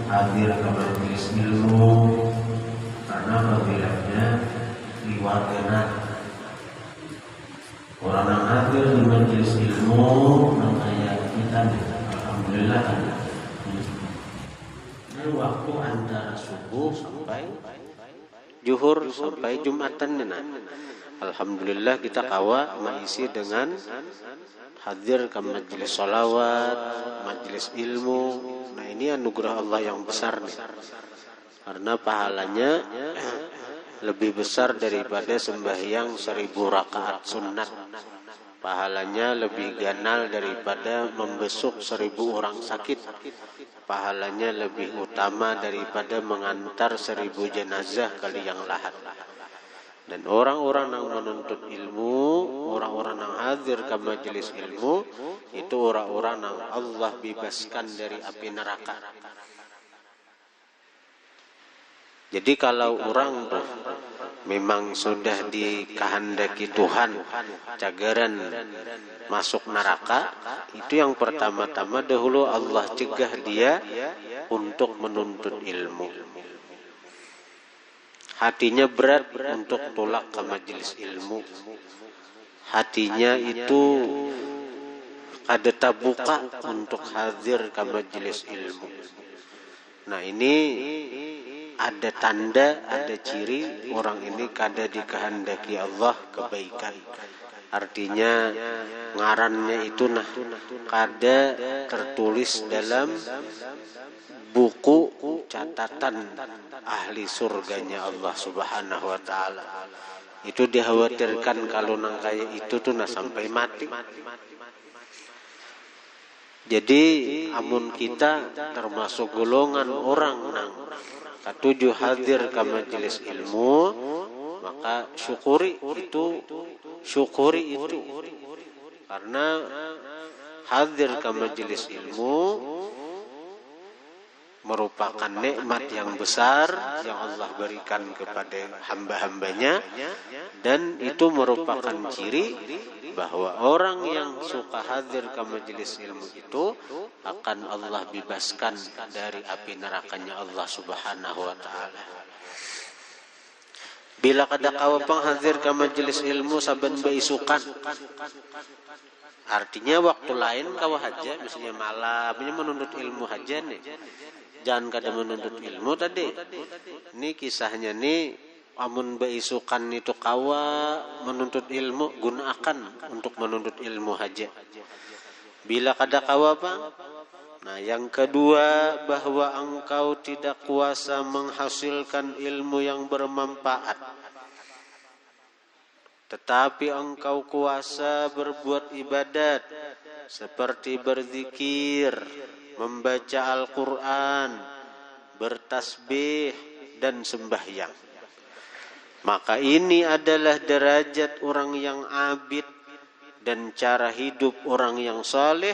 hadir ke majelis ilmu karena fadilahnya liwat orang yang hadir di majelis ilmu makanya kita alhamdulillah waktu antara subuh sampai zuhur sampai Jumatan alhamdulillah kita kawa mengisi dengan hadir ke majelis sholawat, majelis ilmu. Nah ini anugerah Allah yang besar nih, karena pahalanya lebih besar daripada sembahyang 1000 rakaat sunat. Pahalanya lebih ganal daripada membesuk 1000 orang sakit. Pahalanya lebih utama daripada mengantar 1000 jenazah kali yang lahat. Dan orang-orang yang menuntut ilmu, orang-orang yang hadir ke majelis ilmu, itu orang-orang yang Allah bebaskan dari api neraka. Jadi kalau orang memang sudah dikehendaki Tuhan cagaran masuk neraka, itu yang pertama-tama dahulu Allah cegah dia untuk menuntut ilmu. Hatinya berat untuk tolak ke majelis ilmu. Hatinya itu kada terbuka untuk hadir ke majelis ilmu. Nah ini ada tanda, ada ciri orang ini kada dikehendaki Allah kebaikan. Artinya ngarannya itu kada tertulis dalam buku catatan ahli surganya Allah Subhanahu wa taala. Itu dikhawatirkan kalau nang kayak itu tuh sampai mati. Jadi amun kita termasuk golongan orang nang katuju hadir ke majelis ilmu, maka syukuri itu. Karena hadir ke majelis ilmu merupakan nikmat yang besar yang Allah berikan kepada hamba-hambanya, dan itu merupakan ciri bahwa orang yang suka hadir ke majelis ilmu itu akan Allah bebaskan dari api nerakanya Allah Subhanahu wa taala. Bila kada kawa penghadir ke majelis ilmu saben beisukan, artinya waktu lain kawa haja, misalnya malamnya menuntut ilmu haja nih. Jangan kada menuntut ilmu tadi. Ini kisahnya nih, amun beisukan itu kawa menuntut ilmu, gunakan untuk menuntut ilmu haja. Bila kada kawa apa? Nah, yang kedua, bahwa engkau tidak kuasa menghasilkan ilmu yang bermanfaat, tetapi engkau kuasa berbuat ibadat seperti berzikir, membaca Al-Quran, bertasbih, dan sembahyang. Maka ini adalah derajat orang yang abid dan cara hidup orang yang saleh.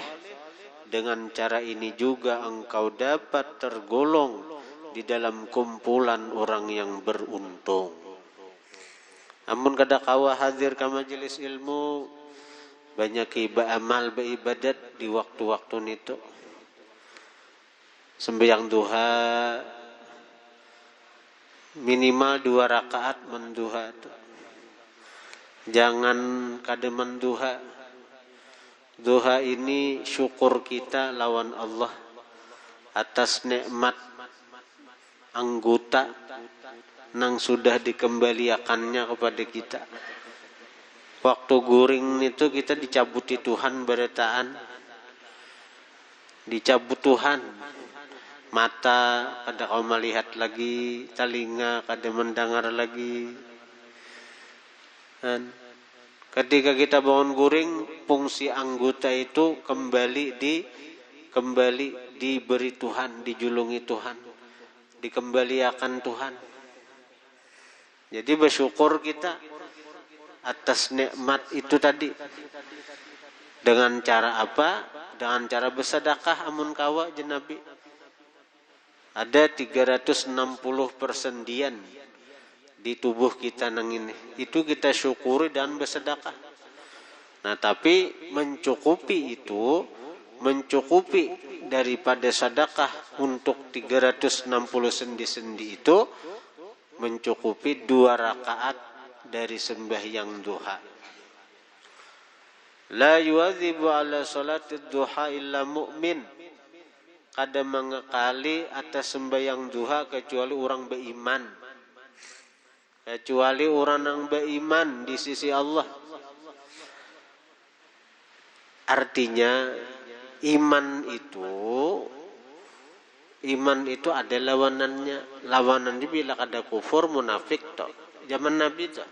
Dengan cara ini juga engkau dapat tergolong di dalam kumpulan orang yang beruntung. Namun kada kawa hadir ke majelis ilmu, banyak amal beribadat di waktu-waktu itu. Sembahyang duha minimal 2 rakaat menduha. Jangan kada menduha. Duha ini syukur kita lawan Allah atas nikmat anggota nang sudah dikembalikannya kepada kita. Waktu guring itu kita dicabuti Tuhan berataan, dicabut Tuhan. Mata kada kau melihat lagi, telinga kada mendengar lagi. Dan ketika kita bangun guring, fungsi anggota itu kembali diberi Tuhan, dijulungi Tuhan, dikembalikan Tuhan. Jadi bersyukur kita atas nikmat itu tadi. Dengan cara apa? Dengan cara bersedekah amun kawa jenabi. Ada 360 persendian di tubuh kita nang ini. Itu kita syukuri dan bersedekah. Nah, tapi mencukupi daripada sedekah untuk 360 sendi-sendi itu mencukupi 2 rakaat dari sembahyang duha. La yuwadzibu ala salati duha illa mu'min. Kada mengekali atas sembahyang duha kecuali orang beriman. Kecuali orang yang beriman di sisi Allah. Artinya iman itu ada lawanannya. Lawanannya bila ada kufur, munafik toh. Zaman Nabi toh.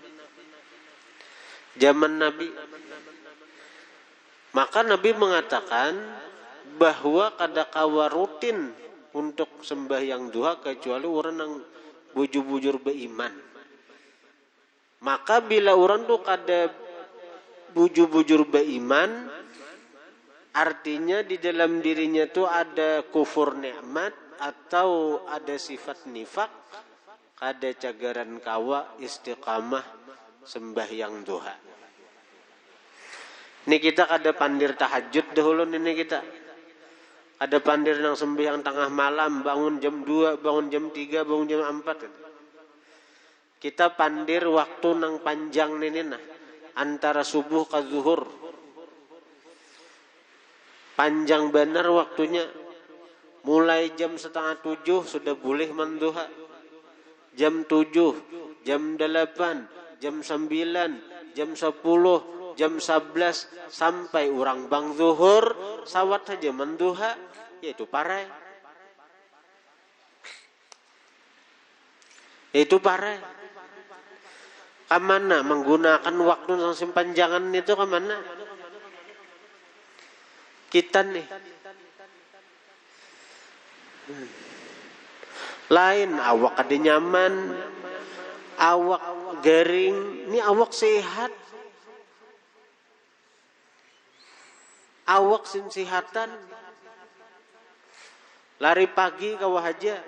Zaman Nabi. Maka Nabi mengatakan bahwa kada kawa rutin untuk sembahyang duha kecuali orang yang bujur-bujur beriman. Maka bila orang tu kada bujur-bujur beriman, artinya di dalam dirinya tu ada kufur nikmat atau ada sifat nifak, kada cagaran kawa istiqamah sembahyang duha. Ini kita kada pandir tahajud dahulu ini kita. Ada pandir nang sembahyang tengah malam, bangun jam 2, bangun jam 3, bangun jam 4. Kita pandir waktu nang panjang ini nah, antara subuh ke zuhur. Panjang benar waktunya. Mulai jam 6:30 sudah boleh menduha. Jam 7, jam 8, jam 9, jam 10, jam 11 sampai orang bang zuhur sawat saja menduha, yaitu parai. Itu parai. Kemana menggunakan waktu yang simpanjangan itu kemana? Kita nih. Lain awak ada nyaman, awak garing, ini awak sehat. Awak sehatan. Lari pagi kawah aja.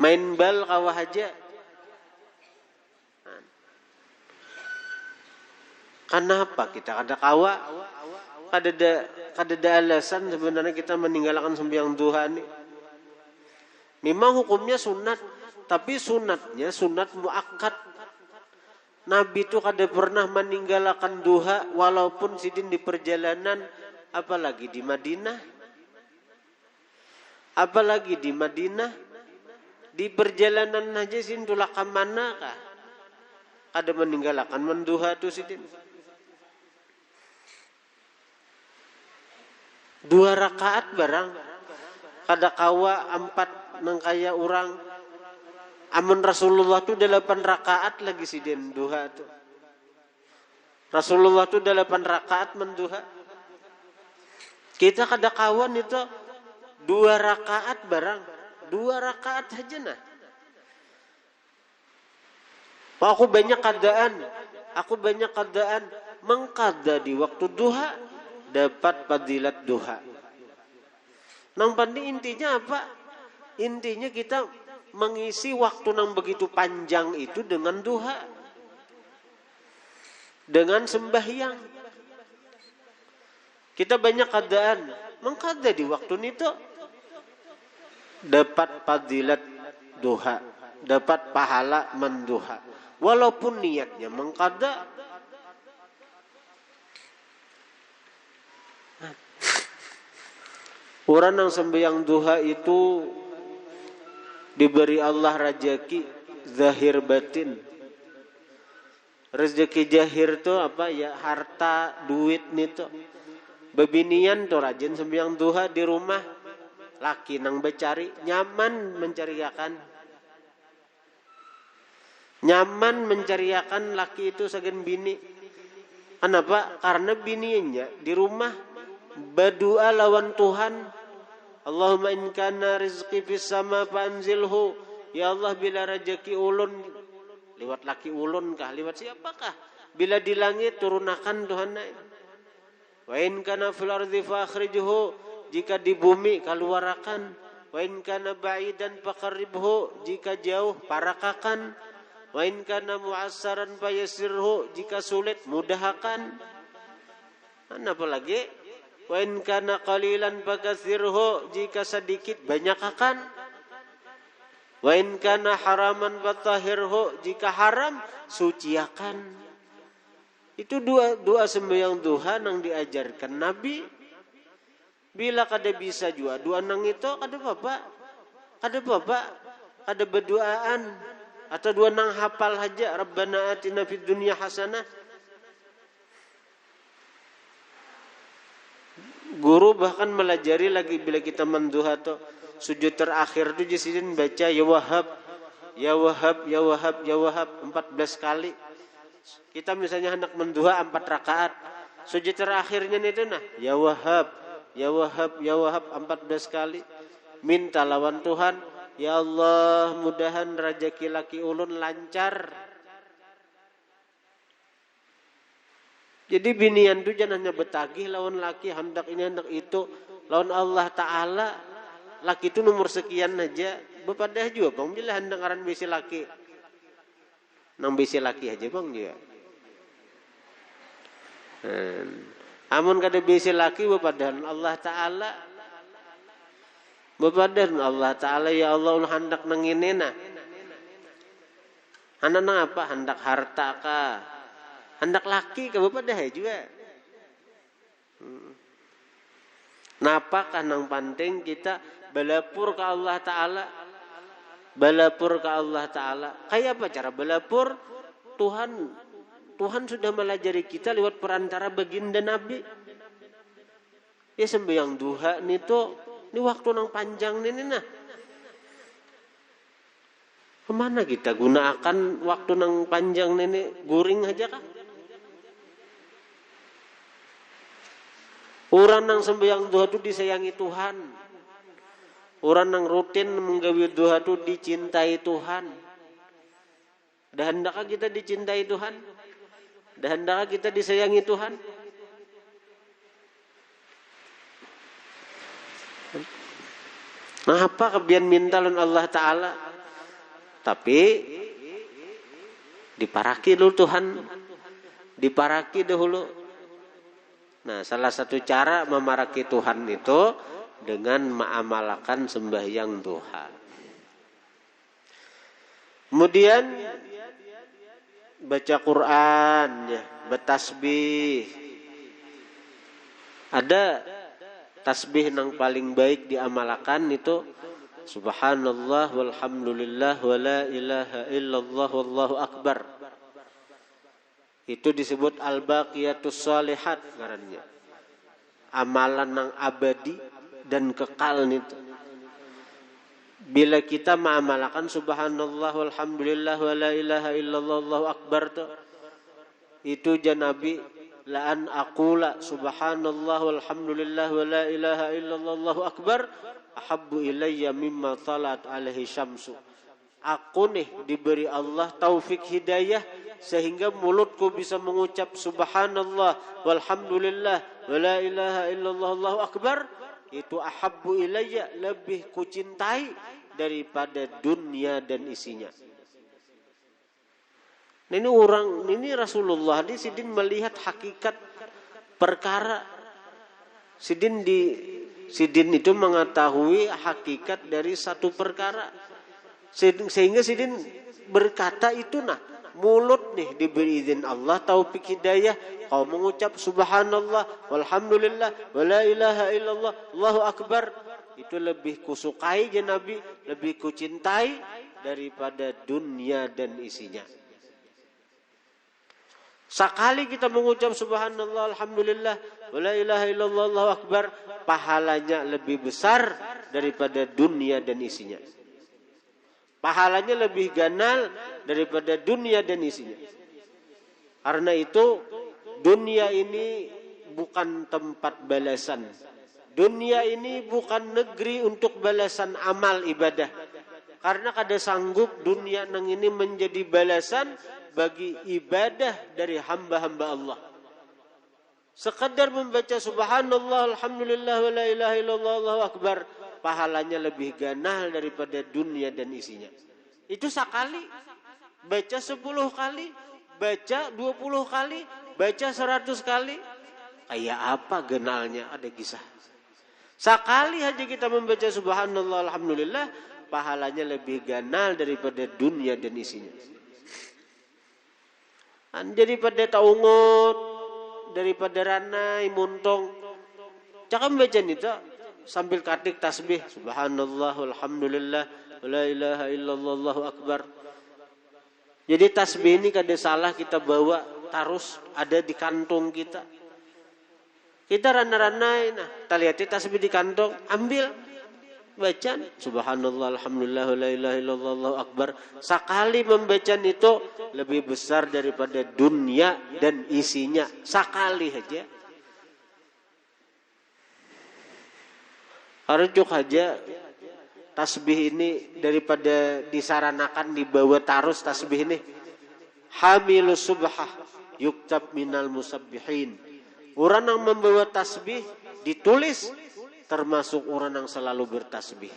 Main bal kawah aja. Kenapa kita kada kawa? Kada ada alasan sebenarnya kita meninggalkan sembahyang duha ini. Memang hukumnya sunat, tapi sunatnya sunat muakkad. Nabi itu kada pernah meninggalkan duha walaupun sidin di perjalanan, apalagi di Madinah. Apalagi di Madinah, di perjalanan aja sin tulak ke mana kah? Kada meninggalkan menduha tu sidin. 2 rakaat barang, kada kawa 4 nang kaya orang. Amun Rasulullah tu 8 rakaat lagi sidin duha tu. Rasulullah tu 8 rakaat menduha. Kita kada kawan itu 2 rakaat barang, 2 rakaat aja nah. Aku banyak keadaan mengkada di waktu duha dapat fadilat duha. Nang pandi intinya apa? Intinya kita mengisi waktu yang begitu panjang itu dengan duha, dengan sembahyang. Kita banyak keadaan mengkada di waktu itu dapat fadilat duha, dapat pahala menduha, walaupun niatnya mengkada. Orang yang sembahyang duha itu diberi Allah rezeki zahir batin. Rezeki zahir itu apa ya? Harta, duit nih tuh. Bebinian tuh rajin sembahyang duha di rumah. Laki nang becari nyaman mencariakan. Nyaman mencariakan laki itu segan bini. Kenapa? Karena bininya di rumah berdoa lawan Tuhan. Allahumma in kana rizqi fis sama fanzilhu. Ya Allah, bila rezeki ulun lewat laki ulun kah, lewat siapakah? Bila di langit turunakan Tuhan. Wa in kana fil ardi fakhrijhu, jika di bumi keluarakan. Wa in kana ba'idan faqarribhu, jika jauh parakakan. Wa in kana mu'assaran fayassirhu, jika sulit mudahkan. Apa lagi? Wa in kana qalilan fakatsirhu, jika sedikit banyakkan. Wa in kana haraman fatahhirhu, jika haram suciakan. Itu dua sembahyang duha yang diajarkan Nabi. Bila kada bisa juga dua nang itu kada bapak kada berduaan atau dua nang hafal aja Rabbana atina fid dunya hasanah. Guru bahkan melajari lagi bila kita menduha tuh sujud terakhir tuh jisidin baca ya Wahhab ya Wahhab ya Wahhab ya Wahhab 14 kali. Kita misalnya hendak menduha 4 rakaat, sujud terakhirnya itu nah ya Wahhab ya Wahhab ya Wahhab 14 kali. Minta lawan Tuhan, ya Allah mudahan rezeki laki ulun lancar. Jadi binian tu jangan hanya betagih lawan laki, hendak ini hendak itu, lawan Allah Ta'ala. Laki itu nomor sekian aja, bepadah juga bang, bila hendak ngaran bisi laki. Nang bisi laki aja bang juga. Amun kada bisi laki bepadah Allah Ta'ala. Bepadah Allah Ta'ala, ya Allah hendak nang ini nah. Hendak nang apa? Hendak harta kah? Hendak laki ke bapak dah juga. Napakah nang penting kita balapur ke Allah Ta'ala. Balapur ke Allah Ta'ala. Kayak apa cara balapur? Tuhan sudah melajari kita lewat perantara baginda Nabi. Ya sembahyang duha nih tuh, ini waktu nang panjang nih nah. Kemana kita gunakan waktu nang panjang nih? Guring aja kah? Orang yang sembahyang duha itu disayangi Tuhan. Orang yang rutin menggawi duha itu dicintai Tuhan. Dah hendakkah kita dicintai Tuhan? Dah hendakkah kita disayangi Tuhan? Nah apa kebian minta lawan Allah Ta'ala? Tapi diparaki dulu Tuhan. Diparaki dahulu. Nah, salah satu cara memaraki Tuhan itu dengan mengamalkan sembahyang duha. Kemudian baca Quran, ya, bertasbih. Ada tasbih yang paling baik diamalkan itu Subhanallah walhamdulillah wa la ilaha illallah wallahu akbar. Itu disebut al-baqiyatus shalihat ngarannya. Amalan yang abadi dan kekal itu. Bila kita mengamalkan subhanallah walhamdulillah wa la ilaha illallah wallahu akbar itu janabi la an aqula subhanallah walhamdulillah wa la ilaha illallah wallahu akbar ahabbu ilayya mimma talat alaihi syamsu. Aku nih diberi Allah taufik hidayah sehingga mulutku bisa mengucap subhanallah walhamdulillah wa la ilaha illallah wallahu akbar, itu ahabbu ilayya, lebih kucintai daripada dunia dan isinya. Ini Rasulullah di sidin melihat hakikat perkara. Sidin itu mengetahui hakikat dari satu perkara. Sehingga sidin berkata itu nah, mulut nih diberi izin Allah taufik hidayah, kau mengucap subhanallah walhamdulillah wa la ilaha illallah Allahu akbar, itu lebih kusukai ya Nabi, lebih kucintai daripada dunia dan isinya. Sekali kita mengucap subhanallah alhamdulillah wa la ilaha illallah Allahu akbar, pahalanya lebih besar daripada dunia dan isinya. Pahalanya lebih ganal daripada dunia dan isinya. Karena itu dunia ini bukan tempat balasan. Dunia ini bukan negeri untuk balasan amal ibadah. Karena kada sanggup dunia nang ini menjadi balasan bagi ibadah dari hamba-hamba Allah. Sekadar membaca subhanallah alhamdulillah wa la ilaha illallah Allahu akbar, pahalanya lebih ganal daripada dunia dan isinya. Itu sekali, baca 10 kali, baca 20 kali, baca 100 kali. Kayak apa genalnya, ada kisah. Sekali aja kita membaca subhanallah alhamdulillah, pahalanya lebih ganal daripada dunia dan isinya. Daripada taungut, daripada ranai, muntong. Jangan baca itu sambil katik tasbih subhanallah alhamdulillah la ilaha illallah allahu akbar. Jadi tasbih ini kada salah kita bawa terus ada di kantong kita. Kita rana-ranai, nah, kita lihat tasbih di kantong, ambil, baca, subhanallah, alhamdulillah, la ilaha illallah, allahu akbar. Sekali membaca itu lebih besar daripada dunia dan isinya. Sekali aja. Harjuk aja tasbih ini daripada disaranakan dibawa tarus tasbih ini. Hamilus subhah yuktab minal musabbihin. Orang yang membawa tasbih ditulis termasuk orang yang selalu bertasbih.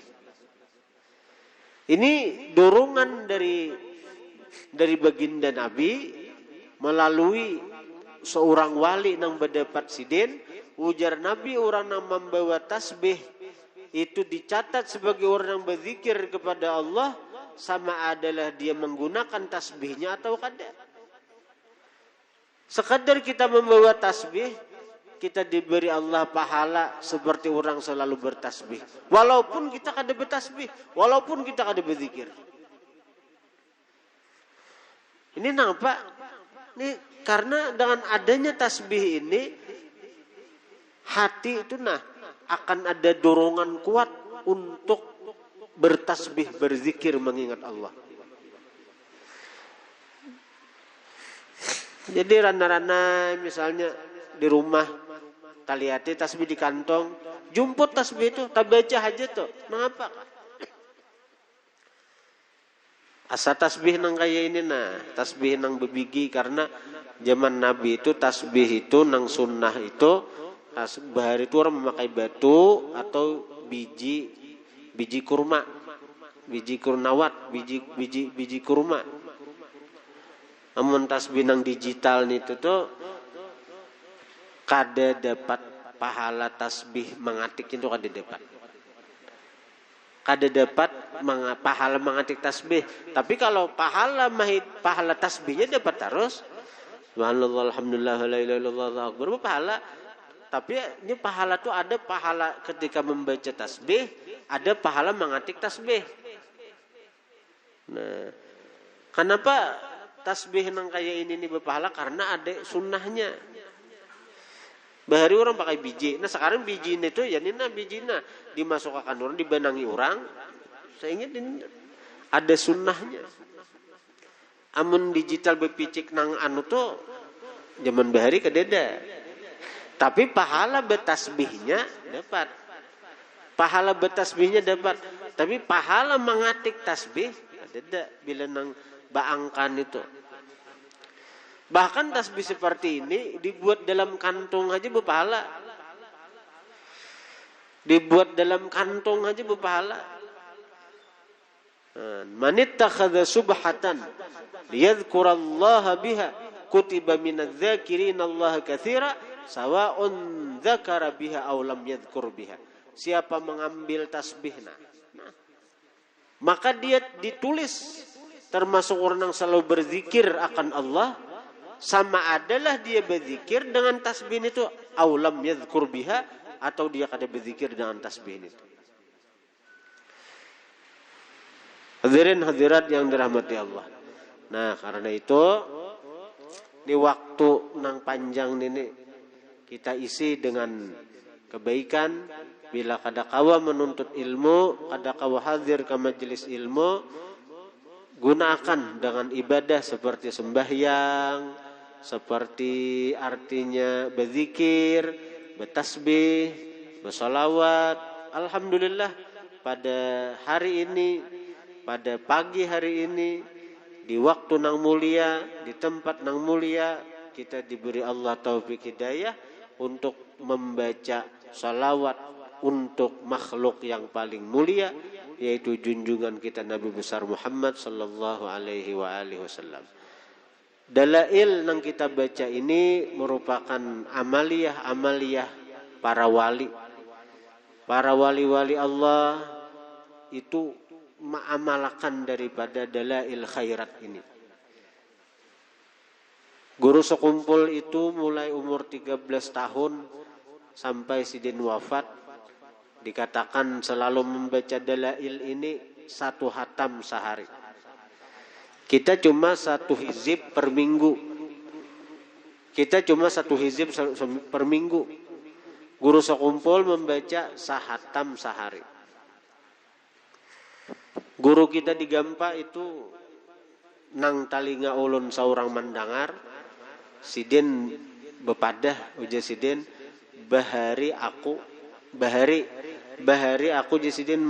Ini dorongan dari baginda Nabi melalui seorang wali yang berdapat sidin. Ujar Nabi, orang yang membawa tasbih itu dicatat sebagai orang yang berzikir kepada Allah, sama adalah dia menggunakan tasbihnya atau kada. Sekadar kita membawa tasbih, kita diberi Allah pahala seperti orang selalu bertasbih. Walaupun kita kada bertasbih, walaupun kita kada berzikir. Ini nampak? Ini karena dengan adanya tasbih ini, hati itu akan ada dorongan kuat untuk bertasbih, berzikir, mengingat Allah. Jadi rana-rana misalnya di rumah, taliati tasbih di kantong, jumput tasbih itu, tak baca aja tuh. Mengapa? Asa tasbih nang kaya ini tasbih nang bebigi, karena zaman Nabi itu tasbih itu nang sunnah itu bahari itu orang memakai batu atau biji kurma, biji kurnawat, biji kurma. Namun tasbih nang digital itu tuh kada dapat pahala tasbih mengatik itu kada dapat. Kada dapat pahala mengatik tasbih. Tapi kalau pahala tasbihnya dapat terus. Subhanallah alhamdulillah la ilaha illallah allahu akbar, pahala. Tapi ini pahala tuh ada pahala ketika membaca tasbih, ada pahala mengatik tasbih. Nah, kenapa tasbih nang kayak ini berpahala? Karena ada sunnahnya. Bahari orang pakai biji. Nah sekarang biji itu ya nina bijina dimasukkan orang, dibenangi orang. Saya ingat ini ada sunnahnya. Amun digital bepicik nang anu tuh zaman bahari kededa. Tapi pahala bertasbihnya dapat. Pahala bertasbihnya dapat. Tapi pahala mengatik tasbih ada bila nang baangkan itu. Bahkan tasbih seperti ini dibuat dalam kantung aja berpahala. Dibuat dalam kantung aja berpahala. Man ittakhadha subhatan liyadhkurallaha biha kutiba minadh-dhakirin Allah katsira sawa'un dzakara biha aw lam yadhkur biha. Siapa mengambil tasbihna, maka dia ditulis termasuk orang yang selalu berzikir akan Allah, sama adalah dia berzikir dengan tasbih itu aw lam yadhkur biha, atau dia kada berzikir dengan tasbih itu. Hadirin hadirat yang dirahmati Allah. Nah, karena itu di waktu nang panjang ini kita isi dengan kebaikan. Bila kada kawa menuntut ilmu, kada kawa hadir ke majelis ilmu, gunakan dengan ibadah seperti sembahyang, seperti artinya berzikir, bertasbih, bersolawat. Alhamdulillah pada hari ini, pada pagi hari ini, di waktu nang mulia, di tempat nang mulia, kita diberi Allah taufik hidayah untuk membaca salawat untuk makhluk yang paling mulia, yaitu junjungan kita Nabi besar Muhammad sallallahu alaihi wa alihi wasallam. Dalail yang kita baca ini merupakan amaliyah para wali. Para wali-wali Allah itu mengamalkan daripada dalail khairat ini. Guru sekumpul itu mulai umur 13 tahun sampai sidin wafat, dikatakan selalu membaca dalail ini 1 hatam sehari. Kita cuma 1 hizib per minggu. Per minggu. Guru sekumpul membaca sahatam sehari. Guru kita di Gampa itu nang talinga ulun saurang mandangar, sidin bepadah uja sidin bahari aku jasidin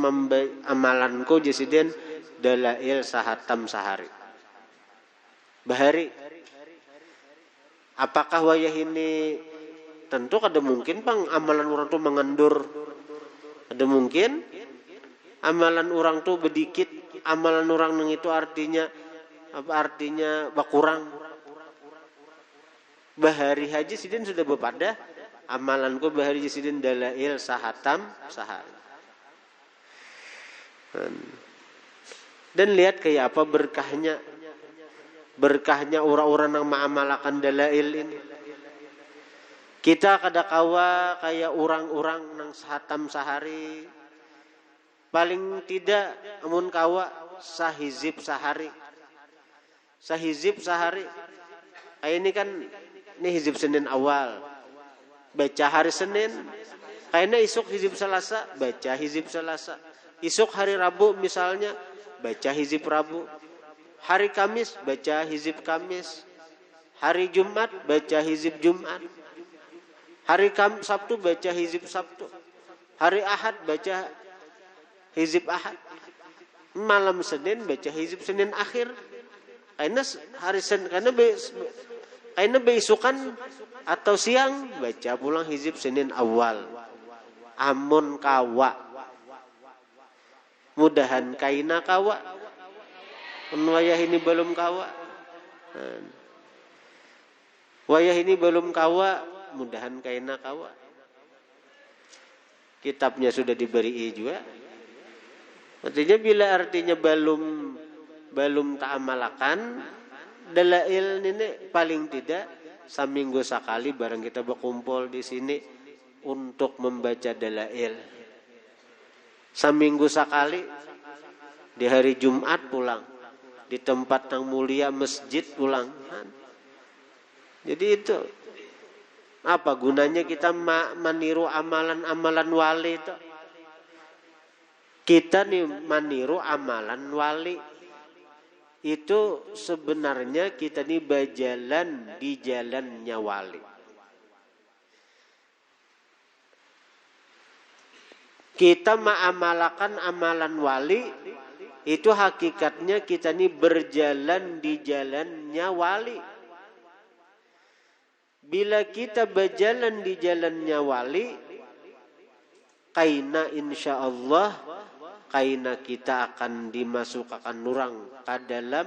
amalanku jasidin dalail sahatam sehari. Bahari, apakah wayah ini tentu kada mungkin bang amalan orang tuh mengendur, ada mungkin amalan orang tuh bedikit, amalan orang nang itu artinya berkurang. Bahari haji sidin sudah bepada amalanku bahari sidin dalail sahatam sehari. Dan lihat kayak apa berkahnya orang-orang yang mengamalkan dalail ini. Kita kada kawa kayak orang-orang yang sahatam sehari, paling tidak amun kawa sahizib sehari. Kayak ini kan ini hizib Senin awal, baca hari Senin. Kayaknya isuk hizib Selasa, baca hizib Selasa. Isuk hari Rabu misalnya, baca hizib Rabu. Hari Kamis baca hizib Kamis. Hari Jumat baca hizib Jumat. Hari Sabtu baca hizib Sabtu. Hari Ahad baca hizib Ahad. Malam Senin baca hizib Senin akhir. Karena hari Senin karena beisukan atau siang baca pulang hizib Senin awal. Amun kawa. Mudahan kaina kawa. Wayah ini belum kawa. Mudahan kaina kawa. Kitabnya sudah diberi juga. Artinya bila belum ta'amalakan dalail ini paling tidak seminggu sekali bareng kita berkumpul di sini untuk membaca dalail. Seminggu sekali di hari Jumat pulang. Di tempat yang mulia masjid pulang. Jadi itu apa gunanya kita meniru amalan wali itu? Kita nih meniru amalan wali itu sebenarnya kita nih berjalan di jalannya wali. Kita mengamalkan amalan wali itu hakikatnya kita nih berjalan di jalannya wali. Bila kita berjalan di jalannya wali, kaina insyaallah kaina kita akan dimasukkan orang ke dalam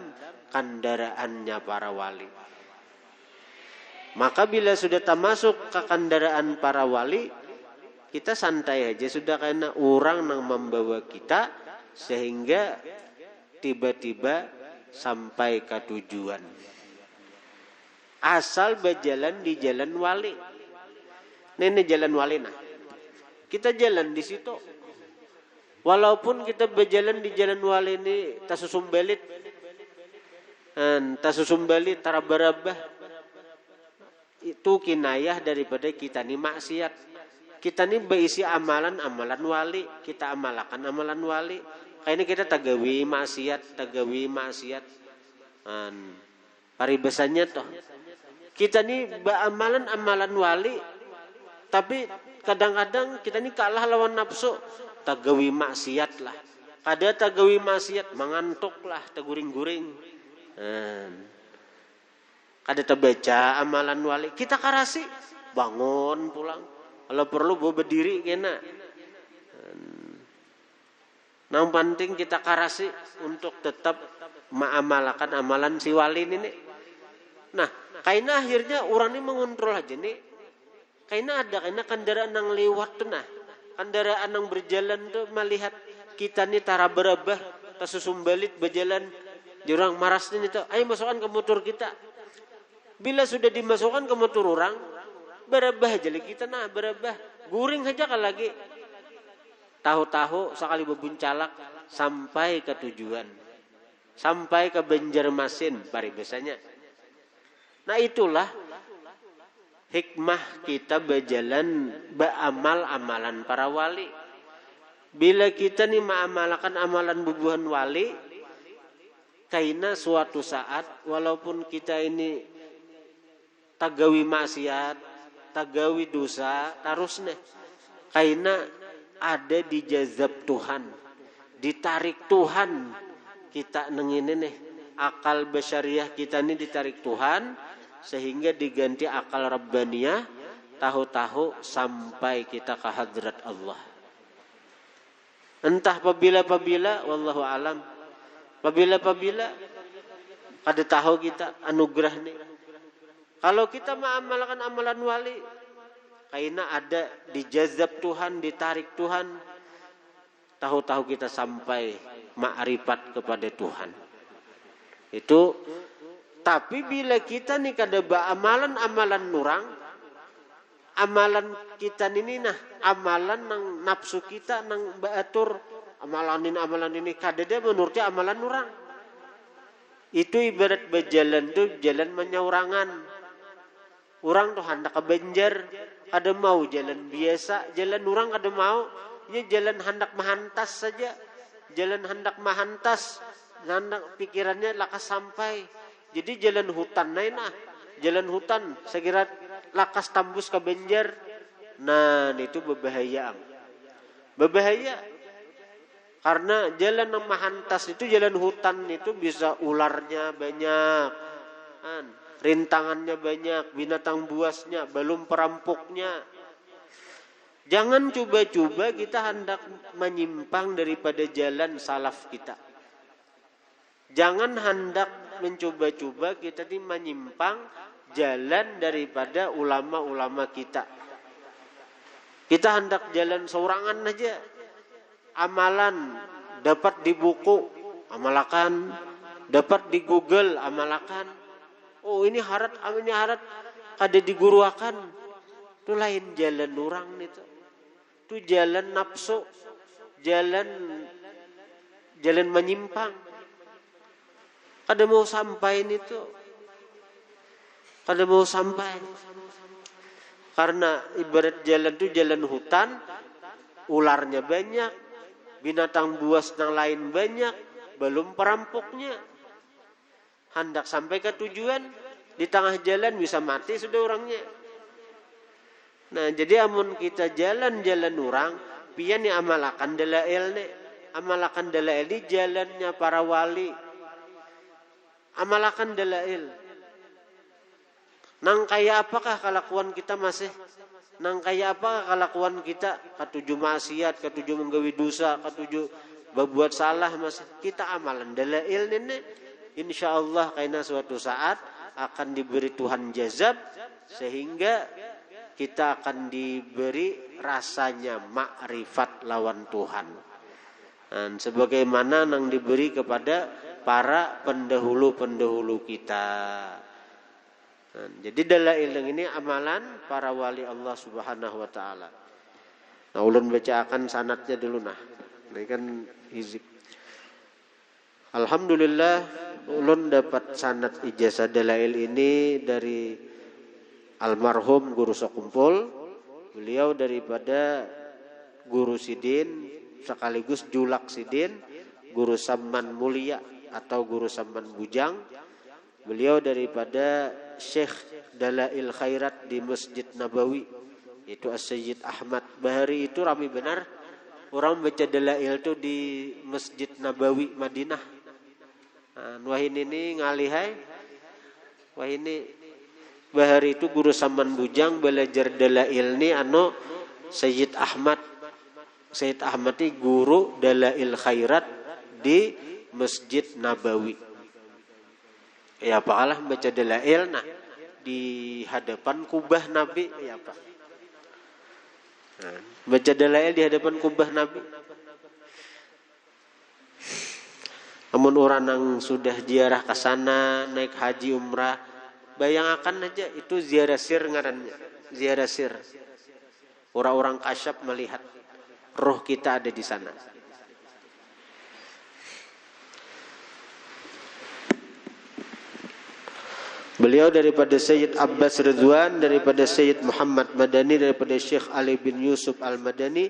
kendaraannya para wali. Maka bila sudah termasuk ke kendaraan para wali, kita santai aja sudah karena orang yang membawa kita sehingga tiba-tiba sampai ke tujuan. Asal berjalan di jalan wali. Ini jalan wali nah. Kita jalan di situ. Walaupun kita berjalan di jalan wali ini tasusumbalit, tarabarabah, itu kinayah daripada kita ni maksiat. Kita ni berisi amalan wali, kita amalkan amalan wali. Kayaknya kita tagawi maksiat. Paribasannya toh. Kita ni amalan wali, tapi kadang-kadang kita ni kalah lawan nafsu, tagawi maksiat lah. Kada tagawi maksiat, mengantuk lah, taguring-guring. Kada terbaca amalan wali, kita karasi, bangun pulang. Kalau perlu berdiri kena. Yang penting kita karasi untuk tetap mengamalkan amalan si wali ini. Nah, karena akhirnya orang ini mengontrol aja nih. Karena kendaraan yang lewat tuh nah. Kendaraan yang berjalan tuh melihat kita nih tara berabah, tasusumbalit berjalan. Jurang maras nih tuh, ayo masukkan ke motor kita. Bila sudah dimasukkan ke motor orang, berabah aja kita nah berabah. Guring aja kan lagi. Tahu-tahu sekali bebuncalak sampai ke tujuan. Sampai ke Banjarmasin paribasanya. Nah itulah hikmah kita berjalan beramal amalan para wali. Bila kita nih mengamalkan amalan bubuhan wali, karena suatu saat walaupun kita ini tagawi maksiat, tagawi dosa, terus nih karena ada dijazab Tuhan, ditarik Tuhan. Kita nengin nih akal basyariah kita ini ditarik Tuhan sehingga diganti akal rabbaniyah, tahu-tahu sampai kita ke hadrat Allah. Entah pabila wallahu alam. Pabila kada tahu kita anugerah nih. Kalau kita mengamalkan amalan wali, karena ada dijazab Tuhan, ditarik Tuhan, tahu-tahu kita sampai ma'rifat kepada Tuhan. Itu tapi bila kita nih kada amalan nurang, amalan kita ini nah amalan nang nafsu kita nang baatur amalan ini kada dia menurutnya amalan nurang. Itu ibarat berjalan tuh jalan menyaurangan. Orang tuh hendak ke Banjar, kada mau jalan biasa, jalan orang kada mau, ya jalan hendak mahantas saja. Jalan hendak mahantas, hendak pikirannya lakas sampai. Jadi jalan hutan nah, jalan hutan sekira lakas tembus ke Banjar. Nah, itu berbahaya. Berbahaya. Karena jalan yang mahantas itu jalan hutan itu bisa ularnya banyak. Rintangannya banyak, binatang buasnya, belum perampoknya. Jangan coba-coba kita hendak menyimpang daripada jalan salaf kita. Jangan hendak mencoba-coba kita ini menyimpang jalan daripada ulama-ulama kita. Kita hendak jalan seorangan aja. Amalan dapat di buku, amalkan. Dapat di Google, amalkan. Oh ini harat kada diguruakan. Itu lain jalan orang itu. Itu jalan nafsu, jalan menyimpang. Kada mau sampai itu. Kada mau sampai. Karena ibarat jalan itu jalan hutan, ularnya banyak, binatang buas yang lain banyak, belum perampoknya. Hendak sampai ke tujuan, di tengah jalan bisa mati sudah orangnya. Nah, jadi amun kita jalan-jalan orang, pian ni amalakan dalail ni. Amalakan dalail di jalannya para wali. Amalakan dalail. Nang kaya apakah kelakuan kita masih? Nang kaya apakah kelakuan kita? Ketujuh maksiat, ketujuh menggawi dosa, ketujuh berbuat salah masih. Kita amalan dalail ni. Insyaallah karena suatu saat akan diberi Tuhan jazab sehingga kita akan diberi rasanya makrifat lawan Tuhan. Dan sebagaimana yang diberi kepada para pendahulu-pendahulu kita. Dan jadi dalail ini amalan para wali Allah Subhanahu wa taala. Nah, ulun bacakan sanadnya dulu nah. Ini kan hizib. Alhamdulillah ulun dapat sanad ijazah dalail ini dari almarhum Guru Sokumpul. Beliau daripada Guru Sidin sekaligus Julak Sidin, Guru Saman Mulia atau Guru Saman Bujang. Beliau daripada Syekh Dalail Khairat di Masjid Nabawi, itu As-Sayyid Ahmad Bahari. Itu ramai benar orang baca dalail itu di Masjid Nabawi Madinah. Wah ini ngalihai. Wah ini Bahari itu Guru Saman Bujang belajar dalail ni Sayyid Ahmad. Sayyid Ahmad ini guru Dalail Khairat di Masjid Nabawi. Ya apalah baca dalail nah di hadapan kubah Nabi ya apa? Nah, baca dalail di hadapan kubah Nabi. Namun orang yang sudah ziarah ke sana, naik haji umrah, bayangkan aja itu ziarah sir ngarannya. Ziarah sir. Orang-orang kasyaf melihat roh kita ada di sana. Beliau daripada Sayyid Abbas Ridwan, daripada Sayyid Muhammad Madani, daripada Syekh Ali bin Yusuf Al-Madani,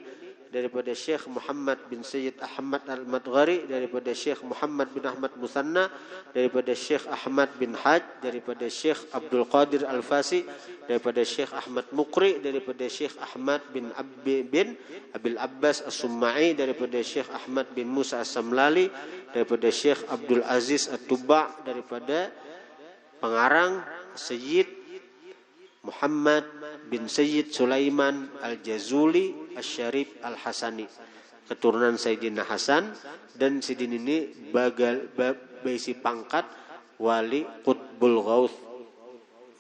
daripada Syekh Muhammad bin Sayyid Ahmad Al-Madghari, daripada Syekh Muhammad bin Ahmad Musanna, daripada Syekh Ahmad bin Haj, daripada Syekh Abdul Qadir Al-Fasi, daripada Syekh Ahmad Mukri, daripada Syekh Ahmad bin Abil Abbas As-Summa'i, daripada Syekh Ahmad bin Musa As-Samlali, daripada Syekh Abdul Aziz At-Tuba, daripada pengarang Sayyid Muhammad bin Sayyid Sulaiman Al-Jazuli Asy-Syarif Al-Hasani, keturunan Sayyidina Hasan, dan Sidin ini baisi pangkat wali Qutbul Ghauth.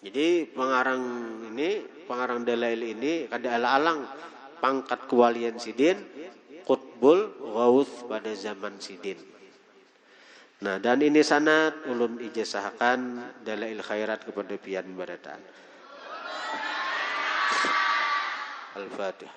Jadi pengarang dalail ini kada alang pangkat kewalian Sidin Qutbul Ghauth pada zaman Sidin. Nah, dan ini sanad ulun ijazahkan dalail khairat kepada pian barataan. Al-Fatihah.